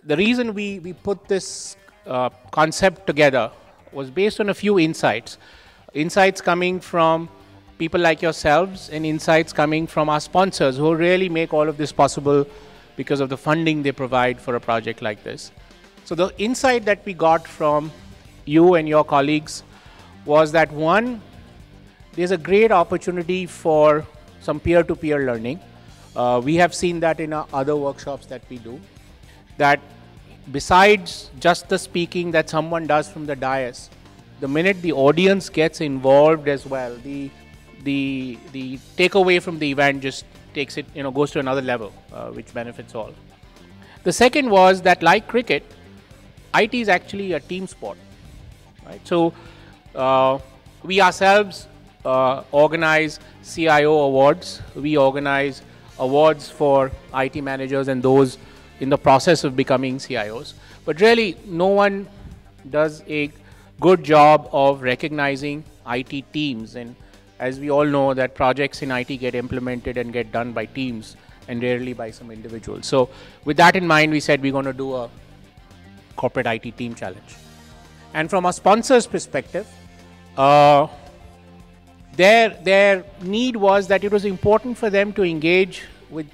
The reason we put this concept together was based on a few insights. Insights coming from people like yourselves and insights coming from our sponsors who really make all of this possible because of the funding they provide for a project like this. So the insight that we got from you and your colleagues was that, one, there's a great opportunity for some peer-to-peer learning. We have seen that in our other workshops that we do, that besides just the speaking that someone does from the dais, the minute the audience gets involved as well, the takeaway from the event just takes it, goes to another level, which benefits all. The second was that, like cricket, IT is actually a team sport, right? So we ourselves organize CIO awards. We organize awards for IT managers and those in the process of becoming CIOs. But really, no one does a good job of recognizing IT teams. And as we all know, that projects in IT get implemented and get done by teams and rarely by some individuals. So with that in mind, we said we're going to do a corporate IT team challenge. And from a sponsor's perspective, their need was that it was important for them to engage with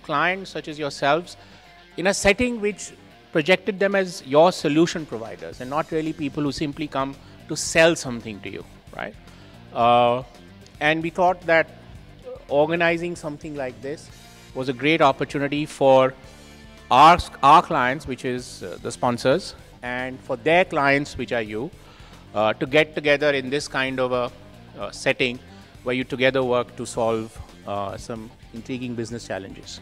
clients such as yourselves in a setting which projected them as your solution providers and not really people who simply come to sell something to you, right? And we thought that organizing something like this was a great opportunity for our clients, which is the sponsors, and for their clients, which are you, to get together in this kind of a setting where you together work to solve some intriguing business challenges.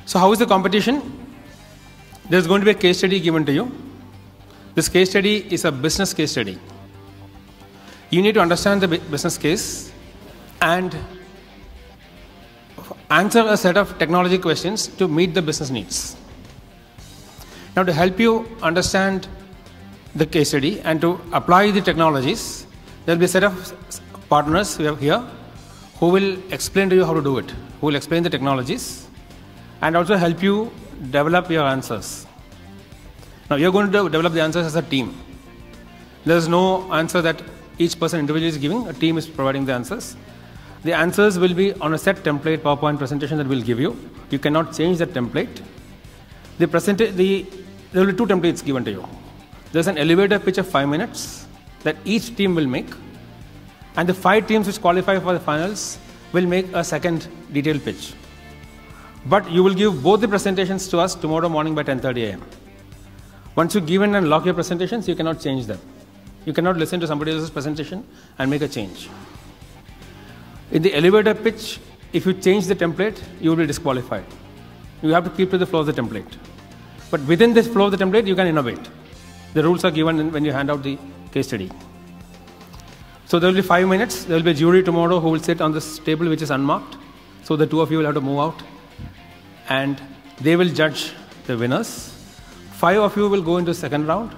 So how is the competition? There's going to be a case study given to you. This case study is a business case study. You need to understand the business case and answer a set of technology questions to meet the business needs. Now, to help you understand the case study and to apply the technologies, there will be a set of partners we have here who will explain to you how to do it, who will explain the technologies and also help you develop your answers. Now, you're going to develop the answers as a team. There is no answer that each person individually is giving. A team is providing the answers. The answers will be on a set template PowerPoint presentation that we'll give you. You cannot change that template. There will be two templates given to you. There's an elevator pitch of 5 minutes that each team will make, and the 5 teams which qualify for the finals will make a second detailed pitch. But you will give both the presentations to us tomorrow morning by 10:30 a.m. Once you give in and lock your presentations, you cannot change them. You cannot listen to somebody else's presentation and make a change. In the elevator pitch, if you change the template, you will be disqualified. You have to keep to the flow of the template. But within this flow of the template, you can innovate. The rules are given when you hand out the case study. So there will be 5 minutes. There will be a jury tomorrow who will sit on this table which is unmarked. So the two of you will have to move out. And they will judge the winners. 5 of you will go into the second round.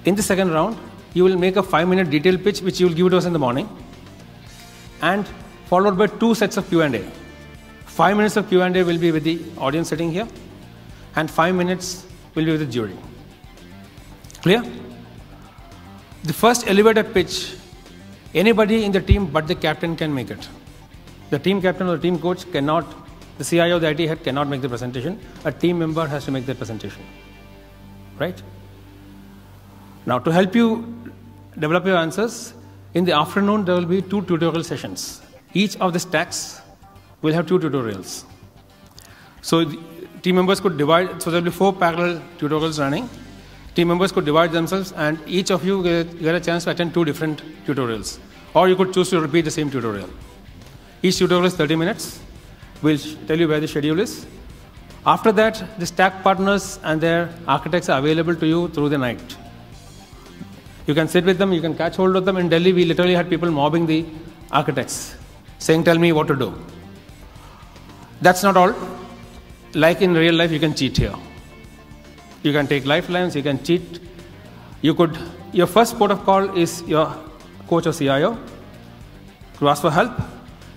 In the second round, you will make a 5-minute detailed pitch, which you will give to us in the morning, and followed by 2 sets of Q&A. 5 minutes of Q&A will be with the audience sitting here, and 5 minutes will be with the jury. Clear? The first elevator pitch, anybody in the team but the captain can make it. The team captain or the team coach cannot, the CIO, the IT head cannot make the presentation. A team member has to make the presentation. Right? Now, to help you develop your answers, in the afternoon there will be 2 tutorial sessions. Each of the stacks will have 2 tutorials. So the team members could divide, so there will be 4 parallel tutorials running. Team members could divide themselves, and each of you get a chance to attend 2 different tutorials. Or you could choose to repeat the same tutorial. Each tutorial is 30 minutes. We'll tell you where the schedule is. After that, the stack partners and their architects are available to you through the night. You can sit with them, you can catch hold of them. In Delhi, we literally had people mobbing the architects, saying, tell me what to do. That's not all. Like in real life, you can cheat here. You can take lifelines, you can cheat. Your first port of call is your coach or CIO to ask for help.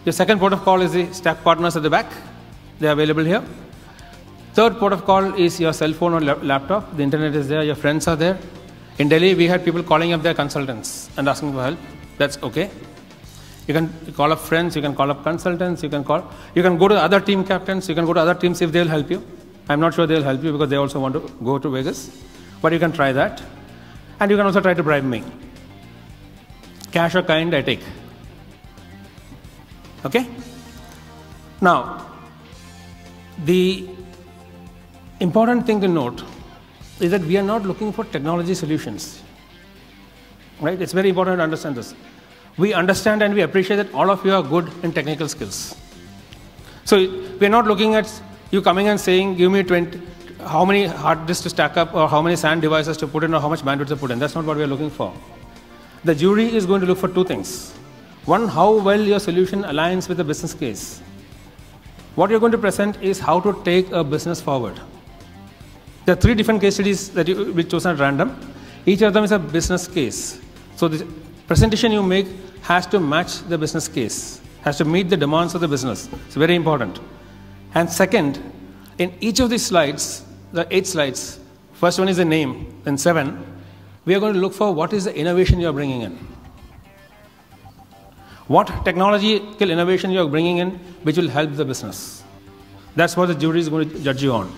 Your second port of call is the stack partners at the back. They are available here. Third port of call is your cell phone or laptop. The internet is there, your friends are there. In Delhi, we had people calling up their consultants and asking for help. That's okay. You can call up friends, you can call up consultants, you can go to other team captains, you can go to other teams if they'll help you. I'm not sure they'll help you because they also want to go to Vegas. But you can try that. And you can also try to bribe me. Cash or kind, I take. Okay? Now, the important thing to note is that we are not looking for technology solutions. Right? It's very important to understand this. We understand and we appreciate that all of you are good in technical skills. So we're not looking at you coming and saying, give me 20, how many hard disks to stack up, or how many SAN devices to put in, or how much bandwidth to put in. That's not what we're looking for. The jury is going to look for 2 things. One, how well your solution aligns with the business case. What you're going to present is how to take a business forward. There are 3 different case studies that we chosen at random. Each of them is a business case. So the presentation you make has to match the business case, has to meet the demands of the business. It's very important. And second, in each of these slides, the 8 slides, first one is the name, then 7, we are going to look for what is the innovation you are bringing in. What technological innovation you are bringing in which will help the business. That's what the jury is going to judge you on.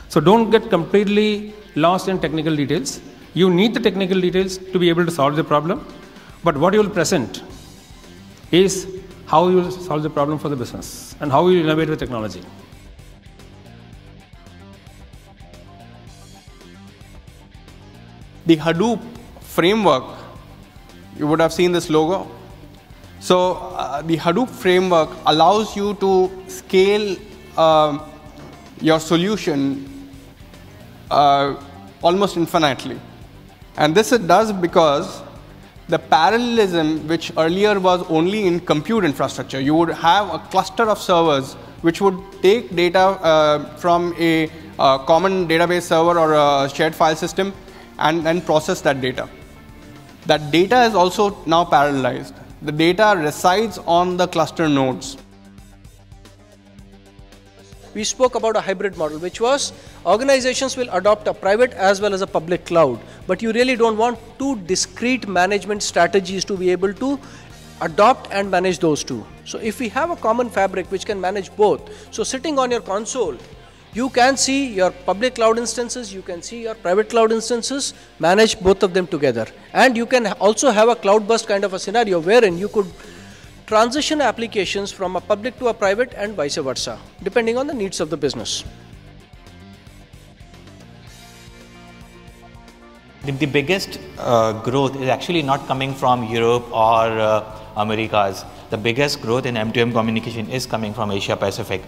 So don't get completely lost in technical details. You need the technical details to be able to solve the problem, but what you will present is how you will solve the problem for the business and how you innovate with technology. The Hadoop framework, you would have seen this logo. So the Hadoop framework allows you to scale your solution almost infinitely. And this it does because the parallelism, which earlier was only in compute infrastructure, you would have a cluster of servers which would take data from a common database server or a shared file system and then process that data. That data is also now parallelized. The data resides on the cluster nodes. We spoke about a hybrid model, which was organizations will adopt a private as well as a public cloud, but you really don't want 2 discrete management strategies to be able to adopt and manage those 2. So if we have a common fabric which can manage both, so sitting on your console, you can see your public cloud instances, you can see your private cloud instances, manage both of them together. And you can also have a cloud burst kind of a scenario wherein you could transition applications from a public to a private and vice versa, depending on the needs of the business. The biggest growth is actually not coming from Europe or Americas. The biggest growth in M2M communication is coming from Asia Pacific.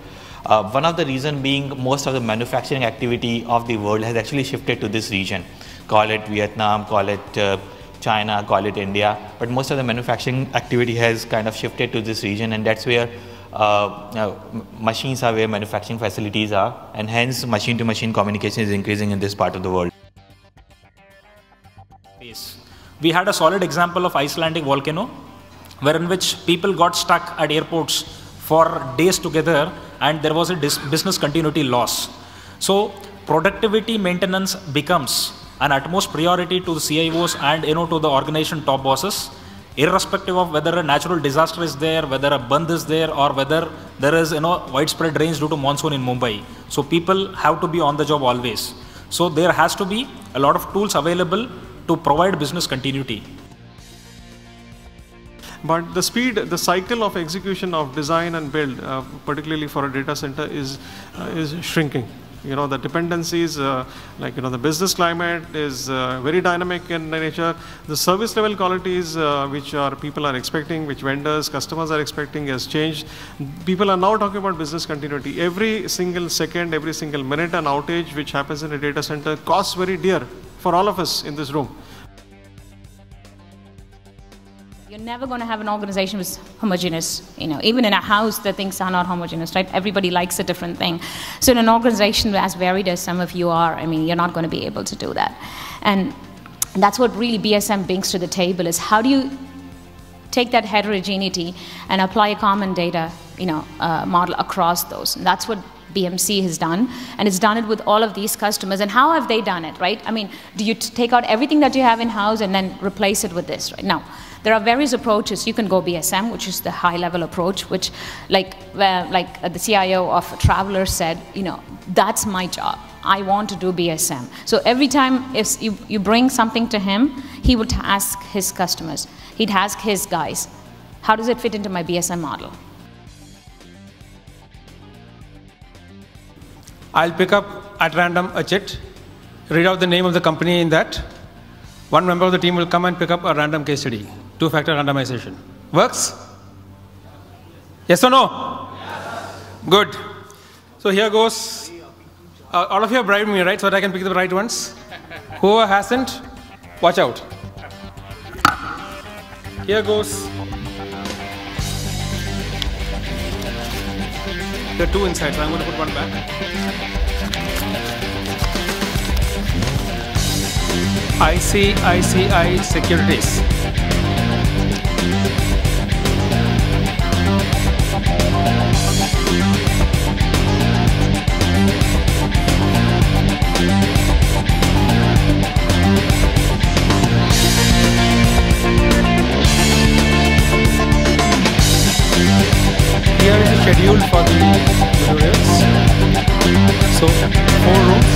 One of the reasons being most of the manufacturing activity of the world has actually shifted to this region. Call it Vietnam, call it China, call it India, but most of the manufacturing activity has kind of shifted to this region, and that's where machines are, where manufacturing facilities are, and hence machine-to-machine communication is increasing in this part of the world. We had a solid example of Icelandic volcano, wherein which people got stuck at airports for days together, and there was a business continuity loss. So productivity maintenance becomes an utmost priority to the CIOs and to the organization top bosses, irrespective of whether a natural disaster is there, whether a bandh is there, or whether there is widespread rains due to monsoon in Mumbai. So people have to be on the job always. So there has to be a lot of tools available to provide business continuity. But the speed, the cycle of execution of design and build, particularly for a data center, is shrinking. The dependencies, the business climate is very dynamic in nature. The service level qualities which people are expecting, which vendors, customers are expecting, has changed. People are now talking about business continuity. Every single second, every single minute, an outage which happens in a data center costs very dear for all of us in this room. You're never going to have an organization which is homogeneous. Even in a house, the things are not homogeneous, right? Everybody likes a different thing. So in an organization as varied as some of you are, you're not going to be able to do that. And that's what really BSM brings to the table, is how do you take that heterogeneity and apply a common data, model across those. And that's what BMC has done, and it's done it with all of these customers. And how have they done it, right? Do you take out everything that you have in-house and then replace it with this, right? Now, there are various approaches. You can go BSM, which is the high-level approach, which, like the CIO of Traveler said, that's my job. I want to do BSM. So every time if you bring something to him, he would ask his customers. He'd ask his guys, how does it fit into my BSM model? I'll pick up at random a chit, read out the name of the company in that. One member of the team will come and pick up a random case study. Two-factor randomization. Works? Yes or no? Yes. Good. So here goes. All of you have bribed me, right? So that I can pick the right ones. Whoever hasn't, watch out. Here goes. There are two inside, so I'm going to put one back. ICICI Securities. Here is the schedule for the tutorials. So, 4 rooms.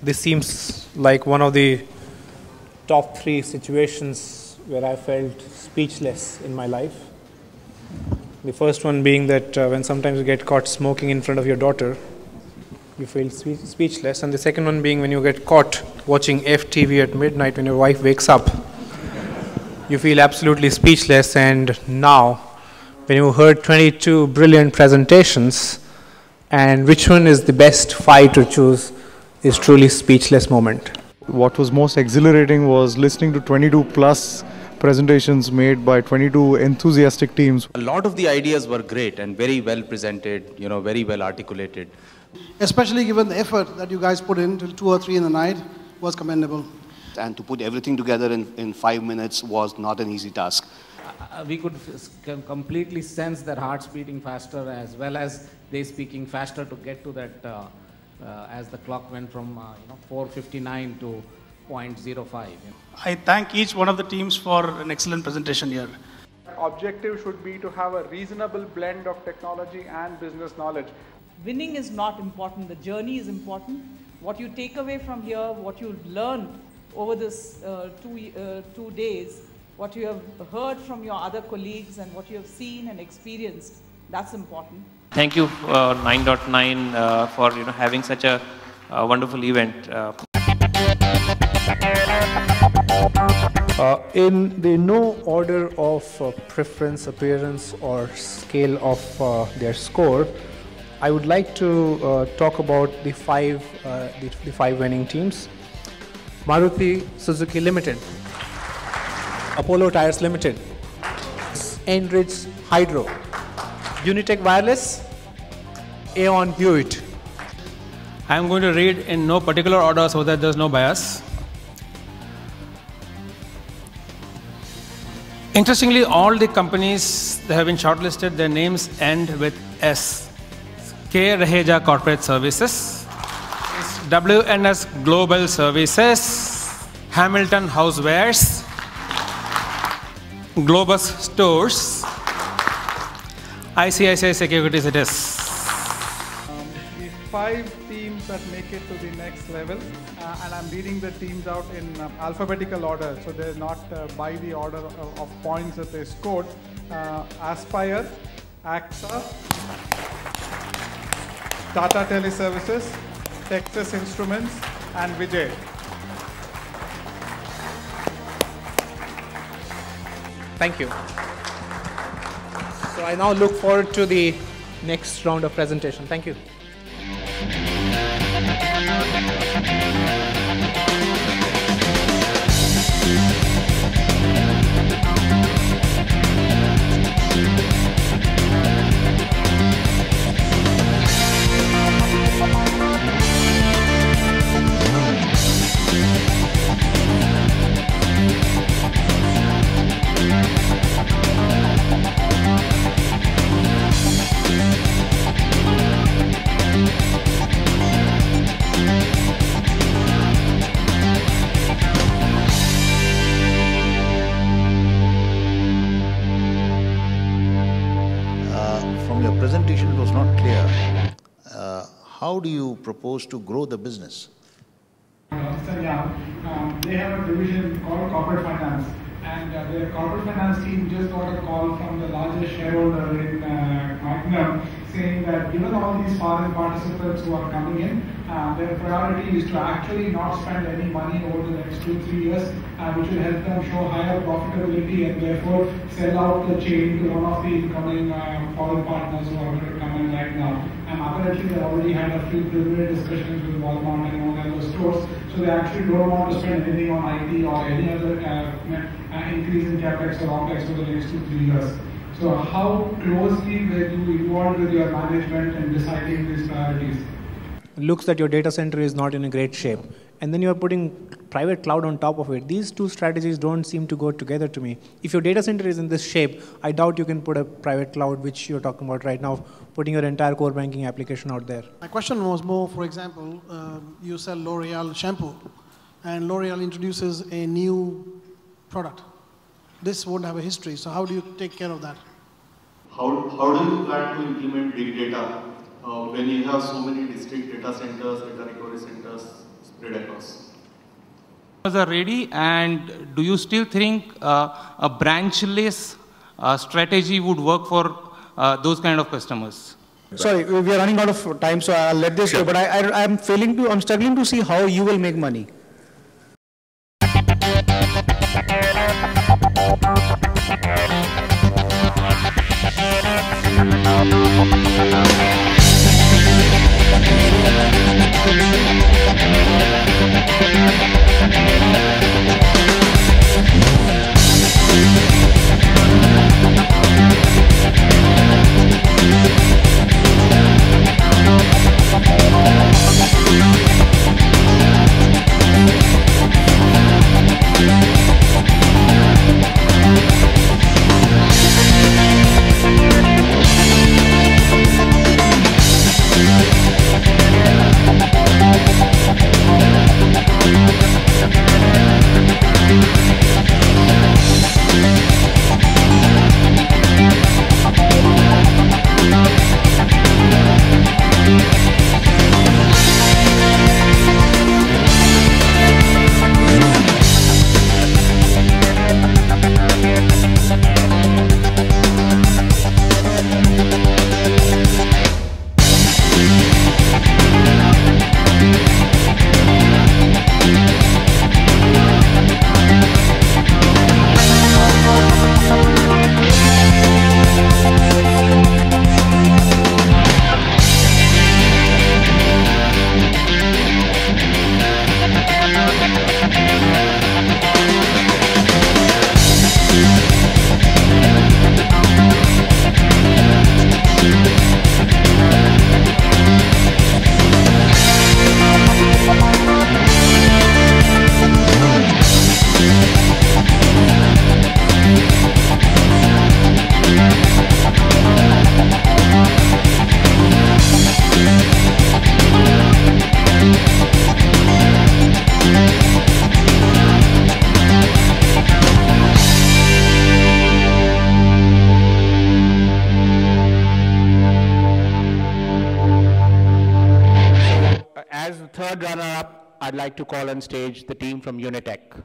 this seems like one of the top 3 situations where I felt speechless in my life. The first one being that when sometimes you get caught smoking in front of your daughter, you feel speechless. And the second one being when you get caught watching FTV at midnight when your wife wakes up, you feel absolutely speechless. And now, when you heard 22 brilliant presentations, and which one is the best 5 to choose, is truly speechless moment. What was most exhilarating was listening to 22 plus presentations made by 22 enthusiastic teams. A lot of the ideas were great and very well presented, very well articulated. Especially given the effort that you guys put in till 2 or 3 in the night was commendable. And to put everything together in 5 minutes was not an easy task. We could completely sense their hearts beating faster as well as they speaking faster to get to that as the clock went from 4:59 to 0.05. I thank each one of the teams for an excellent presentation here. Objective should be to have a reasonable blend of technology and business knowledge. Winning is not important, the journey is important. What you take away from here, what you learned over this 2 days, what you have heard from your other colleagues and what you have seen and experienced, that's important. Thank you 9.9 for having such a wonderful event. In the no order of preference, appearance or scale of their score, I would like to talk about the five winning teams. Maruti Suzuki Limited, Apollo Tyres Limited, Enrich Hydro, Unitech Wireless, Aeon Hewitt. I am going to read in no particular order so that there is no bias. Interestingly, all the companies that have been shortlisted, their names end with S. K. Raheja Corporate Services, WNS Global Services, Hamilton Housewares, Globus Stores, ICICI Securities it is. The 5 teams that make it to the next level, and I'm reading the teams out in alphabetical order, so they're not by the order of points that they scored. Aspire, AXA, Tata Teleservices, Texas Instruments, and Vijay. Thank you. So I now look forward to the next round of presentation. Thank you. Presentation was not clear. How do you propose to grow the business? Mr. Young, they have a division called Corporate Finance, and their Corporate Finance team just got a call from the largest shareholder in Magnum saying that given all these foreign participants who are coming in, their priority is to actually not spend any money over the next 2-3 years, which will help them show higher profitability and therefore sell out the chain to one of the incoming foreign partners who are going to come in right now. And apparently they already had a few preliminary discussions with Walmart and all other stores, so they actually don't want to spend anything on IT or any other increase in capex or opex over the next 2-3 years. So how closely were you involved with your management in deciding these priorities? It looks that your data center is not in a great shape, and then you are putting private cloud on top of it. These two strategies don't seem to go together to me. If your data center is in this shape, I doubt you can put a private cloud, which you're talking about right now, putting your entire core banking application out there. My question was more, for example, you sell L'Oreal shampoo, and L'Oreal introduces a new product. This won't have a history, so how do you take care of that? How do you plan to implement big data when you have so many distinct data centers, data recovery centers, read across. Are ready, and do you still think a branchless strategy would work for those kind of customers? Sorry, we are running out of time, so I'll let this go. But I'm struggling to see how you will make money. As the third runner-up, I'd like to call on stage the team from Unitech.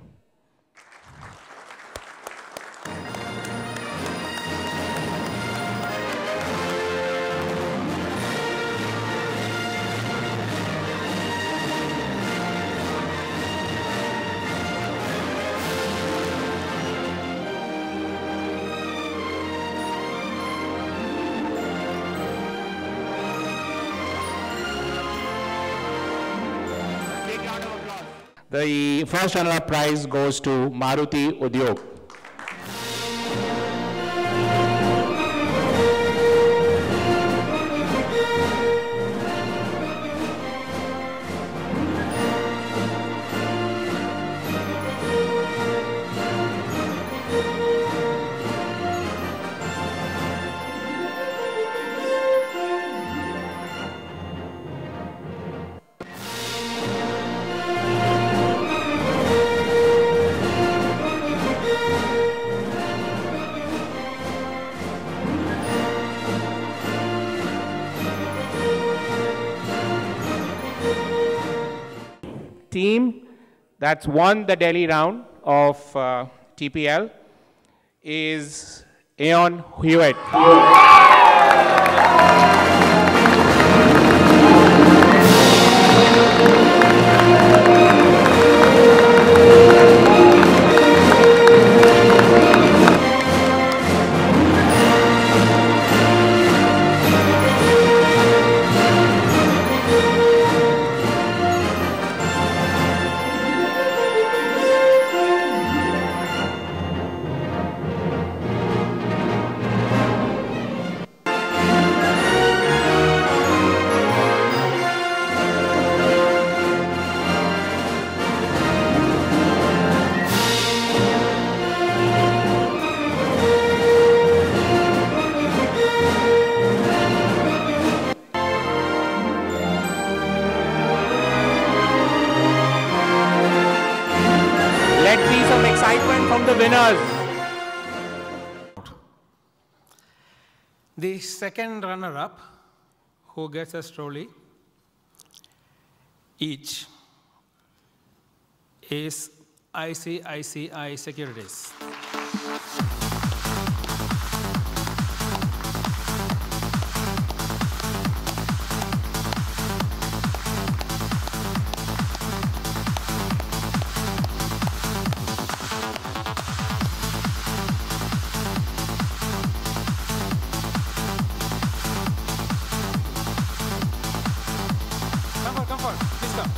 The first runner-up prize goes to Maruti Udyog. Team that's won the Delhi round of TPL is Aeon Hewitt. Let's see some excitement from the winners. The second runner-up, who gets a trolley each, is ICICI Securities. Come forward, please come.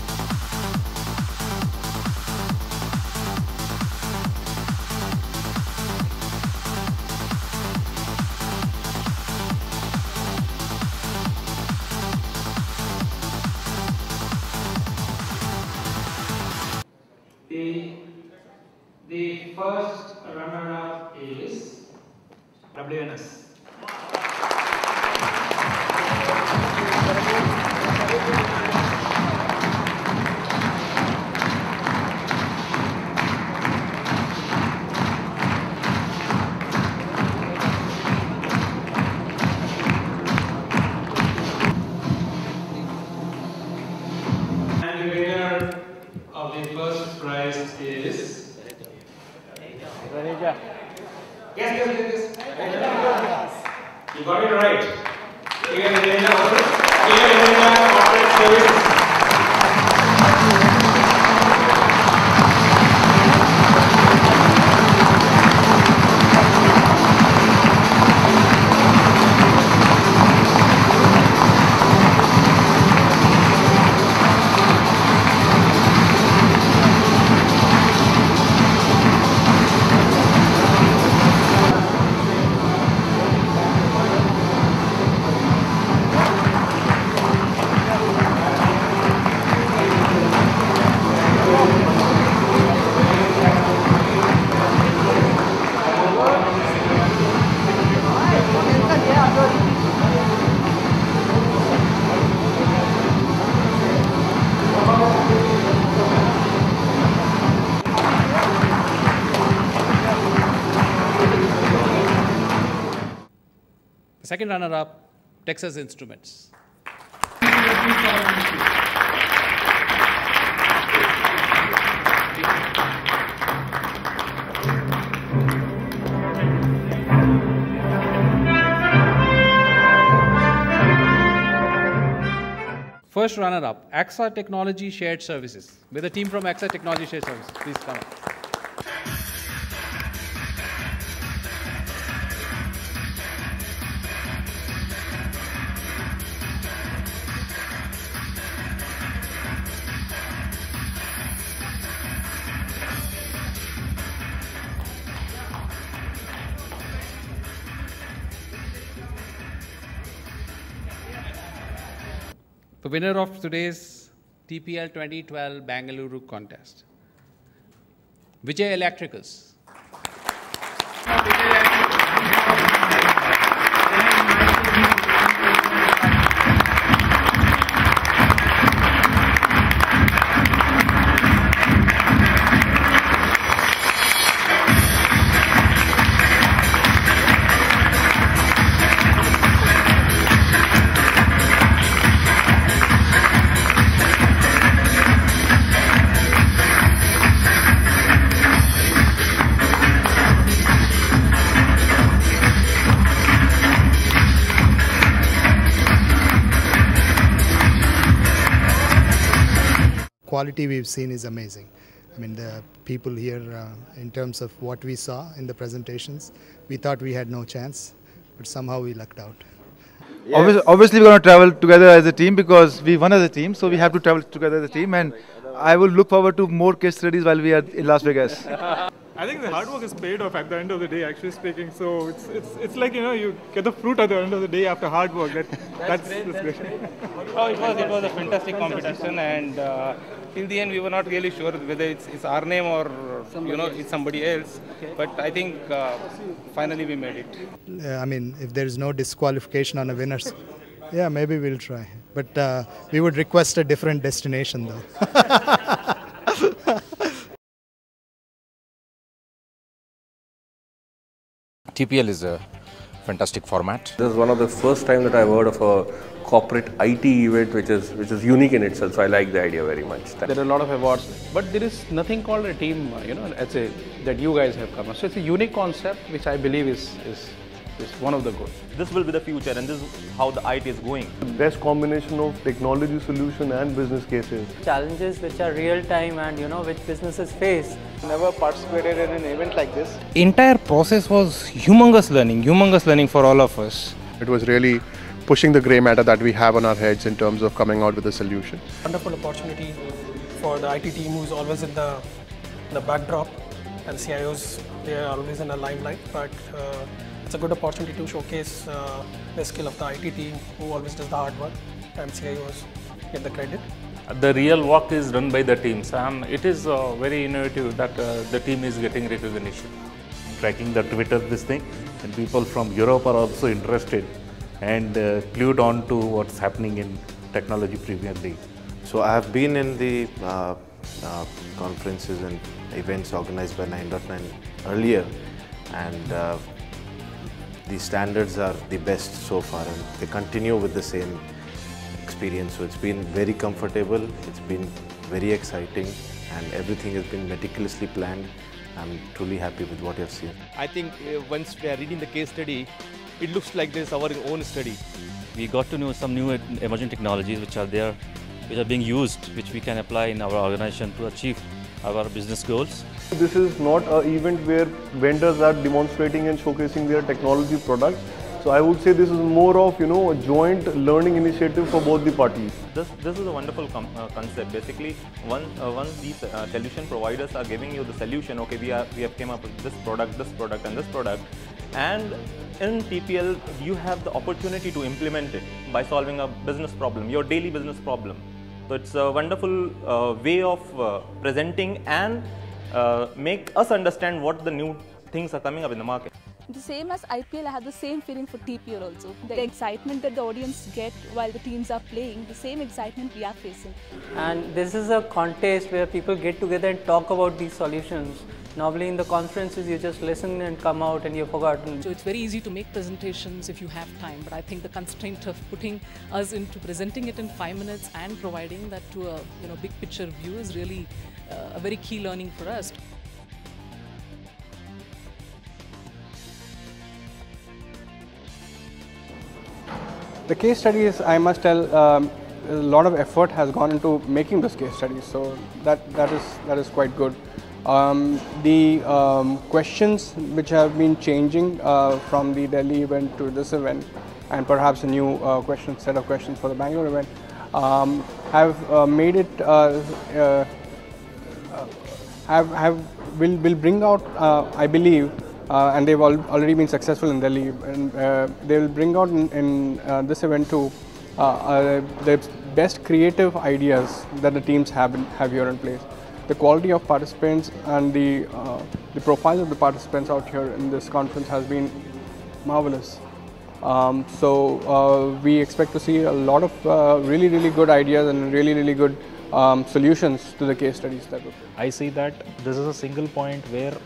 The first runner-up is WNS. And the winner of the first prize is Yes. You got it right. Corporate Services. The second runner-up, Texas Instruments. First runner-up, AXA Technology Shared Services. With a team from AXA Technology Shared Services. Please come up. The winner of today's TPL 2012 Bangalore contest, Vijay Electricals. Quality we've seen is amazing. I mean, the people here, in terms of what we saw in the presentations, we thought we had no chance, but somehow we lucked out. Yes. Obviously, we're going to travel together as a team because we won as a team, so we have to travel together as a team. And I will look forward to more case studies while we are in Las Vegas. I think the hard work is paid off at the end of the day, actually speaking. So it's like, you know, you get the fruit at the end of the day after hard work. That's great. Oh, it was a fantastic competition, and in the end we were not really sure whether it's our name or it's somebody else. But I think finally we made it. I mean, if there is no disqualification on a winners, yeah, maybe we'll try. But we would request a different destination though. TPL is a fantastic format. This is one of the first time that I've heard of a corporate IT event which is unique in itself. So I like the idea very much. There are a lot of awards, but there is nothing called a team, that you guys have come up. So it's a unique concept which I believe is one of the good. This will be the future, and this is how the IT is going. The best combination of technology solution and business cases. Challenges which are real time and which businesses face. Never participated in an event like this. Entire process was humongous learning for all of us. It was really pushing the grey matter that we have on our heads in terms of coming out with a solution. Wonderful opportunity for the IT team who's always in the backdrop, and CIOs, they are always in the limelight, but it's a good opportunity to showcase the skill of the IT team who always does the hard work, and CIOs get the credit. The real work is done by the teams, and it is very innovative that the team is getting recognition. Tracking the Twitter this thing, and people from Europe are also interested and glued on to what's happening in Technology Premier League. So I have been in the conferences and events organized by 9.9 earlier, and the standards are the best so far, and they continue with the same experience. So it's been very comfortable, it's been very exciting, and everything has been meticulously planned. I'm truly happy with what I've seen. I think once we are reading the case study, it looks like this is our own study. We got to know some new emerging technologies which are there, which are being used, which we can apply in our organization to achieve our business goals. This is not an event where vendors are demonstrating and showcasing their technology products. So I would say this is more of a joint learning initiative for both the parties. This is a wonderful concept. Basically, once these solution providers are giving you the solution, okay, we have came up with this product, and this product, and in TPL you have the opportunity to implement it by solving a business problem, your daily business problem. So it's a wonderful way of presenting and make us understand what the new things are coming up in the market. The same as IPL, I have the same feeling for TPL also. The excitement that the audience get while the teams are playing, the same excitement we are facing. And this is a contest where people get together and talk about these solutions. Normally in the conferences you just listen and come out and you've forgotten. So it's very easy to make presentations if you have time, but I think the constraint of putting us into presenting it in 5 minutes and providing that to a big picture view is really a very key learning for us. The case studies, I must tell, a lot of effort has gone into making those case studies, so that is quite good. The questions which have been changing from the Delhi event to this event, and perhaps a new set of questions for the Bangalore event, have made it will bring out, I believe. And they've already been successful in Delhi, and they will bring out in this event too the best creative ideas that the teams have here in place. The quality of participants and the profiles of the participants out here in this conference has been marvelous. So we expect to see a lot of really good ideas and really good solutions to the case studies. I see that this is a single point where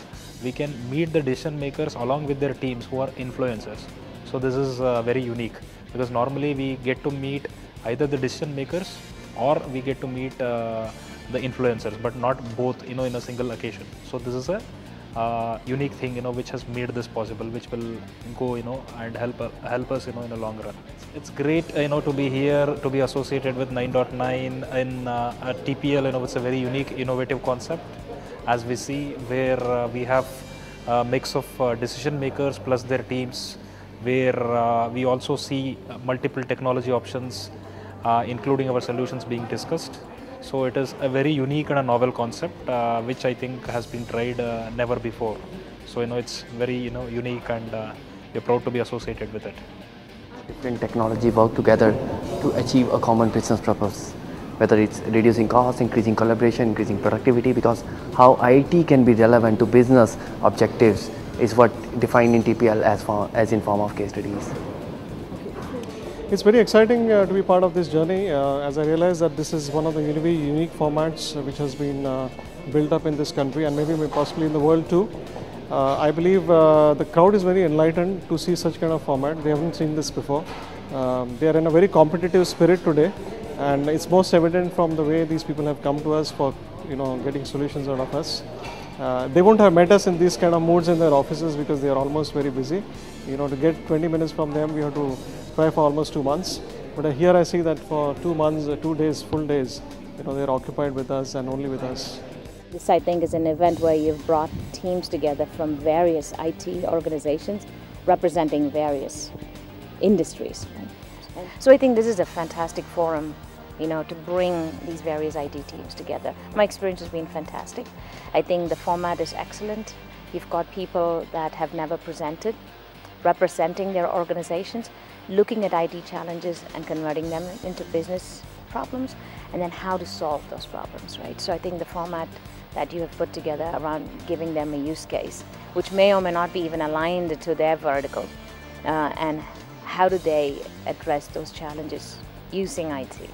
we can meet the decision makers along with their teams who are influencers. So this is very unique, because normally we get to meet either the decision makers or we get to meet the influencers, but not both in a single occasion. So this is a unique thing which has made this possible, which will go and help us in the long run. It's great to be here, to be associated with 9.9 in TPL. It's a very unique, innovative concept, as we see, where we have a mix of decision makers plus their teams, where we also see multiple technology options, including our solutions being discussed. So it is a very unique and a novel concept, which I think has been tried never before. So it's very unique, and we're proud to be associated with it. Different technology work together to achieve a common business purpose, whether it's reducing costs, increasing collaboration, increasing productivity, because how IT can be relevant to business objectives is what defined in TPL as in form of case studies. It's very exciting to be part of this journey, as I realize that this is one of the very unique formats which has been built up in this country and maybe possibly in the world too. I believe the crowd is very enlightened to see such kind of format. They haven't seen this before. They are in a very competitive spirit today, and it's most evident from the way these people have come to us for getting solutions out of us. They won't have met us in these kind of moods in their offices because they are almost very busy. To get 20 minutes from them, we have to try for almost 2 months. But here I see that for 2 months, 2 days, full days, they're occupied with us and only with us. This, I think, is an event where you've brought teams together from various IT organizations representing various industries. So I think this is a fantastic forum, to bring these various IT teams together. My experience has been fantastic. I think the format is excellent. You've got people that have never presented, representing their organizations, looking at IT challenges and converting them into business problems, and then how to solve those problems, right? So I think the format that you have put together around giving them a use case, which may or may not be even aligned to their vertical, and how do they address those challenges using IT.